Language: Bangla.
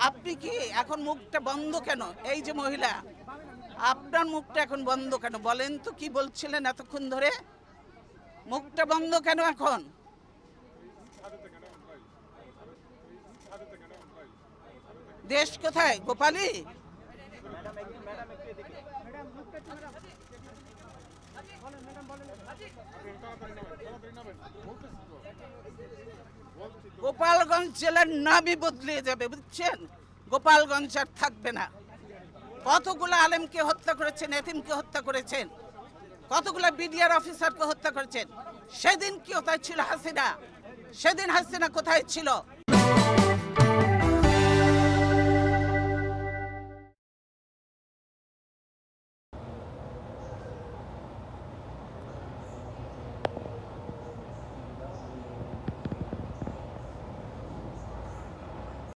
আপনি কি এখন মুখটা বন্ধ কেন? এই যে মহিলা, আপনার মুখটা এখন বন্ধ কেন বলেন তো? কি বলছিলেন এতক্ষণ ধরে? মুখটা বন্ধ কেন এখন? দেশ কোথায়? গোপালী? গোপালগঞ্জ জেলার নামই বদলে যাবে, বুঝছেন? গোপালগঞ্জ আর থাকবে না। কতগুলো আলেমকে হত্যা করেছেন, এতিমকে হত্যা করেছেন, কতগুলো বিডিআর অফিসারকে হত্যা করেছেন। সেদিন কি কোথায় ছিল হাসিনা? সেদিন হাসিনা কোথায় ছিল?